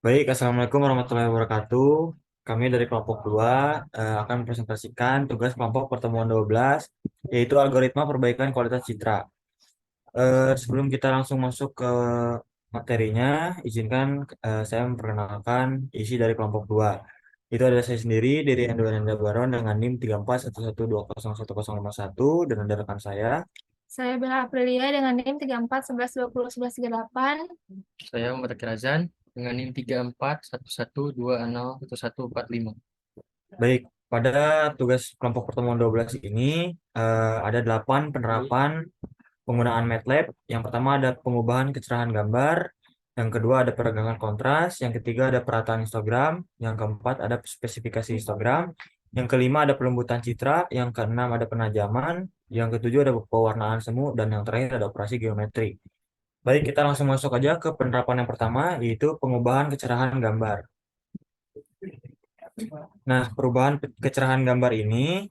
Baik, Assalamualaikum warahmatullahi wabarakatuh. Kami dari kelompok 2 akan mempresentasikan tugas kelompok pertemuan 12, yaitu algoritma perbaikan kualitas citra. Sebelum kita langsung masuk ke materinya, izinkan saya memperkenalkan isi dari kelompok 2. Itu adalah saya sendiri, Diri Endo Ananda Baron dengan NIM 3411201051 dan ada rekan saya. Saya Bella Aprilia dengan NIM 34 11 20 11 38. Saya Muhammad Razan dengan NIM 3411201145. Baik, pada tugas kelompok pertemuan 12 ini ada 8 penerapan penggunaan MATLAB. Yang pertama ada pengubahan kecerahan gambar, yang kedua ada peregangan kontras, yang ketiga ada perataan histogram, yang keempat ada spesifikasi histogram, yang kelima ada pelembutan citra, yang keenam ada penajaman, yang ketujuh ada pewarnaan semu, dan yang terakhir ada operasi geometri. Baik, kita langsung masuk aja ke penerapan yang pertama, yaitu pengubahan kecerahan gambar. Nah, perubahan kecerahan gambar ini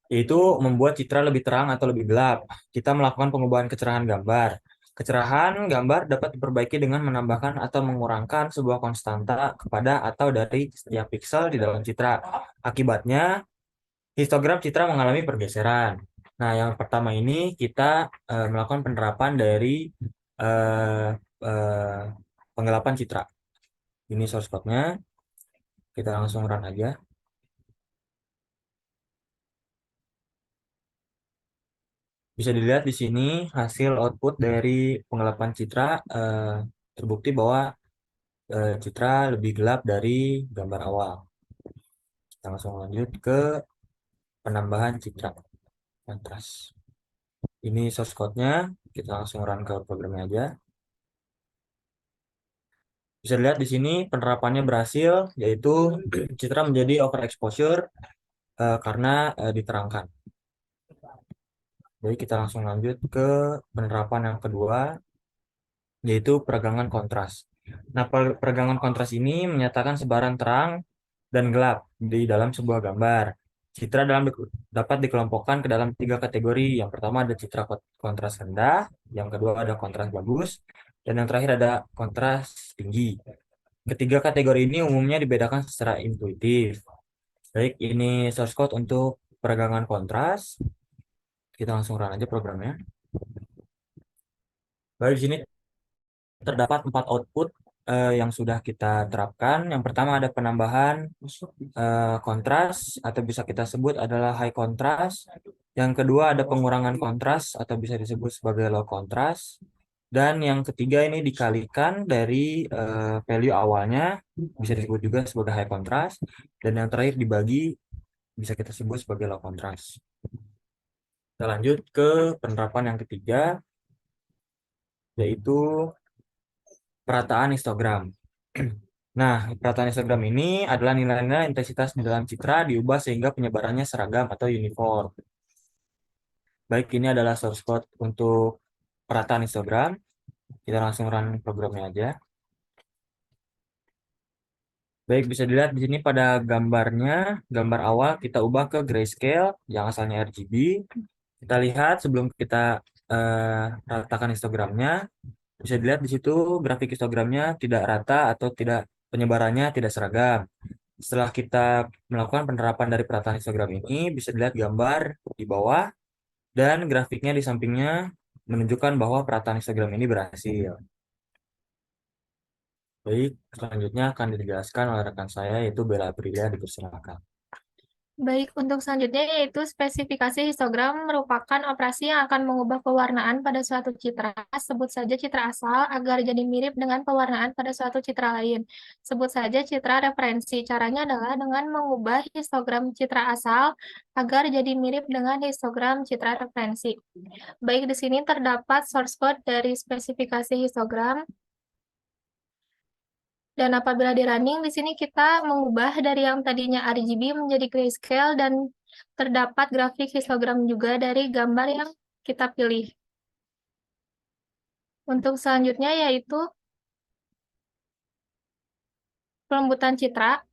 yaitu membuat citra lebih terang atau lebih gelap. Kita melakukan pengubahan kecerahan gambar. Kecerahan gambar dapat diperbaiki dengan menambahkan atau mengurangkan sebuah konstanta kepada atau dari setiap piksel di dalam citra. Akibatnya, histogram citra mengalami pergeseran. Nah, yang pertama ini kita melakukan penerapan dari eh, eh, penggelapan citra. Ini source code-nya. Kita langsung run aja. Bisa dilihat di sini hasil output dari penggelapan citra terbukti bahwa citra lebih gelap dari gambar awal. Kita langsung lanjut ke penambahan citra kontras. Ini source code-nya, kita langsung run ke programnya aja. Bisa dilihat di sini penerapannya berhasil, yaitu citra menjadi overexposure karena diterangkan. Jadi kita langsung lanjut ke penerapan yang kedua, yaitu peregangan kontras. Nah, peregangan kontras ini menyatakan sebaran terang dan gelap di dalam sebuah gambar. Citra dapat dikelompokkan ke dalam 3 kategori. Yang pertama ada citra kontras rendah, yang kedua ada kontras bagus, dan yang terakhir ada kontras tinggi. Ketiga kategori ini umumnya dibedakan secara intuitif. Baik, ini source code untuk peregangan kontras. Kita langsung run aja programnya. Baik, di sini terdapat 4 output yang sudah kita terapkan. Yang pertama ada penambahan kontras atau bisa kita sebut adalah high contrast. Yang kedua ada pengurangan kontras atau bisa disebut sebagai low contrast. Dan yang ketiga ini dikalikan dari value awalnya bisa disebut juga sebagai high contrast. Dan yang terakhir dibagi bisa kita sebut sebagai low contrast. Kita lanjut ke penerapan yang ketiga, yaitu perataan histogram. Nah, perataan histogram ini adalah nilai-nilai intensitas di dalam citra diubah sehingga penyebarannya seragam atau uniform. Baik, ini adalah source code untuk perataan histogram. Kita langsung run programnya aja. Baik, bisa dilihat di sini pada gambarnya, gambar awal kita ubah ke grayscale yang asalnya RGB. Kita lihat sebelum kita ratakan histogramnya, bisa dilihat di situ grafik histogramnya tidak rata atau tidak penyebarannya tidak seragam. Setelah kita melakukan penerapan dari perataan histogram ini, bisa dilihat gambar di bawah dan grafiknya di sampingnya menunjukkan bahwa perataan histogram ini berhasil. Baik, selanjutnya akan dijelaskan oleh rekan saya yaitu Bella Aprilia, dipersilakan. Baik, untuk selanjutnya yaitu spesifikasi histogram merupakan operasi yang akan mengubah pewarnaan pada suatu citra. Sebut saja citra asal agar jadi mirip dengan pewarnaan pada suatu citra lain. Sebut saja citra referensi. Caranya adalah dengan mengubah histogram citra asal agar jadi mirip dengan histogram citra referensi. Baik, di sini terdapat source code dari spesifikasi histogram. Dan apabila di running, di sini kita mengubah dari yang tadinya RGB menjadi grayscale dan terdapat grafik histogram juga dari gambar yang kita pilih. Untuk selanjutnya yaitu pelembutan citra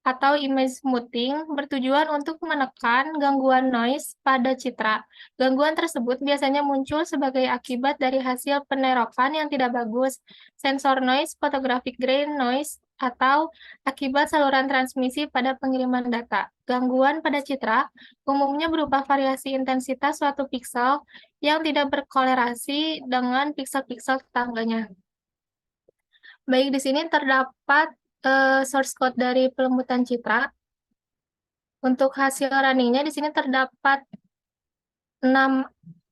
atau image smoothing bertujuan untuk menekan gangguan noise pada citra. Gangguan tersebut biasanya muncul sebagai akibat dari hasil penerokan yang tidak bagus, sensor noise, photographic grain noise, atau akibat saluran transmisi pada pengiriman data. Gangguan pada citra umumnya berupa variasi intensitas suatu piksel yang tidak berkolerasi dengan piksel-piksel tetangganya. Baik, di sini terdapat source code dari pelembutan citra. Untuk hasil runningnya di sini terdapat 6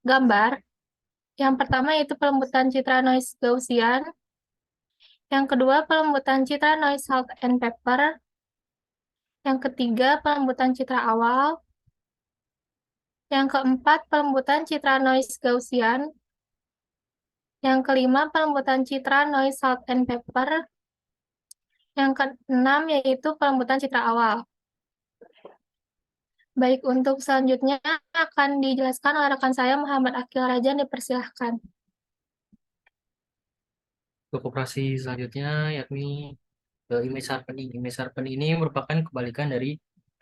gambar. Yang pertama yaitu pelembutan citra noise Gaussian. Yang kedua pelembutan citra noise salt and pepper. Yang ketiga pelembutan citra awal. Yang keempat pelembutan citra noise Gaussian. Yang kelima pelembutan citra noise salt and pepper. Yang keenam yaitu pelembutan citra awal. Baik, untuk selanjutnya akan dijelaskan oleh rekan saya Muhammad Akil Rajan, dipersilahkan. Untuk operasi selanjutnya yakni image sharpening. Image sharpening ini merupakan kebalikan dari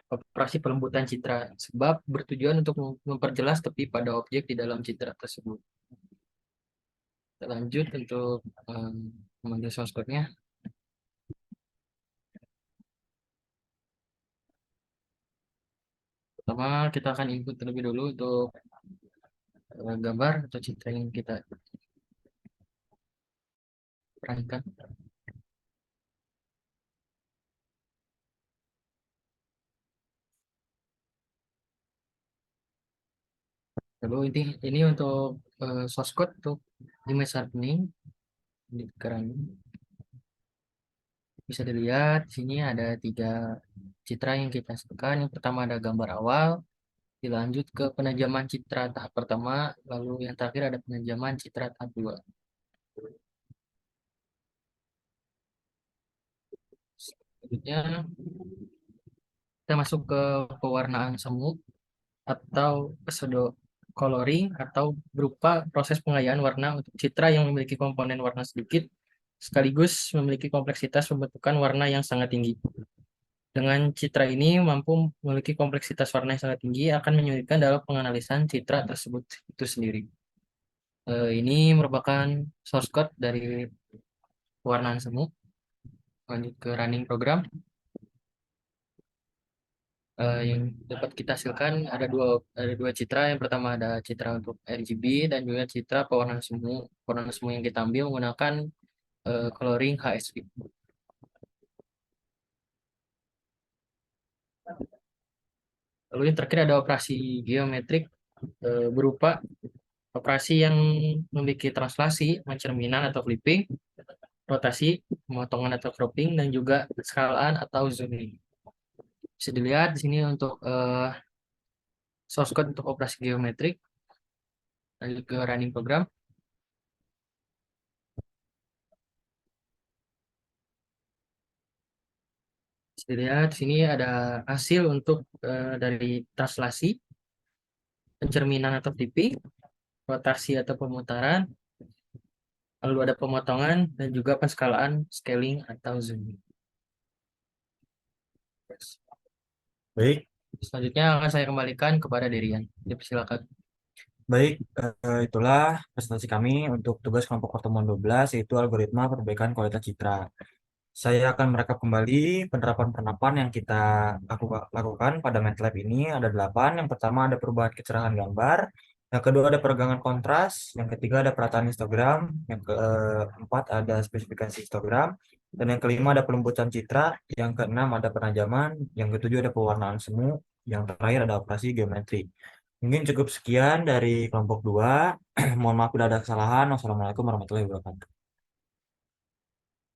operasi pelembutan citra, sebab bertujuan untuk memperjelas tepi pada objek di dalam citra tersebut. Kita lanjut untuk mengambil source code-nya. Pertama, kita akan input terlebih dulu untuk gambar atau citra yang kita perhatikan. Lalu ini untuk source code untuk image sharpening di keran. Bisa dilihat di sini ada 3 citra yang kita hasilkan. Yang pertama ada gambar awal, dilanjut ke penajaman citra tahap pertama, lalu yang terakhir ada penajaman citra tahap 2. Selanjutnya kita masuk ke pewarnaan semu atau pseudo coloring, atau berupa proses pengayaan warna untuk citra yang memiliki komponen warna sedikit sekaligus memiliki kompleksitas pembentukan warna yang sangat tinggi. Dengan citra ini mampu memiliki kompleksitas warna yang sangat tinggi, akan menyulitkan dalam penganalisan citra tersebut itu sendiri. Ini merupakan source code dari pewarnaan semu. Lanjut ke running program. Yang dapat kita hasilkan ada dua citra. Yang pertama ada citra untuk RGB dan juga citra pewarnaan semu. Pewarnaan semu yang kita ambil menggunakan coloring HSV. Lalu yang terakhir ada operasi geometrik berupa operasi yang memiliki translasi, pencerminan atau flipping, rotasi, pemotongan atau cropping, dan juga skalaan atau zooming. Bisa dilihat di sini untuk source code untuk operasi geometrik. Lanjut ke running program. Bisa dilihat di sini ada hasil untuk dari translasi, pencerminan atau flipping, rotasi atau pemutaran, lalu ada pemotongan, dan juga penskalaan, scaling atau zooming. Baik, Selanjutnya akan saya kembalikan kepada Derian. Dipersilakan. baik, itulah presentasi kami untuk tugas kelompok pertemuan 12, yaitu algoritma perbaikan kualitas citra. Saya akan merekap kembali penerapan-penerapan yang kita lakukan pada MATLAB ini. Ada 8. Yang pertama ada perubahan kecerahan gambar. Yang kedua ada peregangan kontras. Yang ketiga ada perataan histogram. Yang keempat ada spesifikasi histogram. Dan yang kelima ada pelembutan citra. Yang keenam ada penajaman. Yang ketujuh ada pewarnaan semu. Yang terakhir ada operasi geometri. Mungkin cukup sekian dari kelompok 2. Mohon maaf bila ada kesalahan. Wassalamualaikum warahmatullahi wabarakatuh.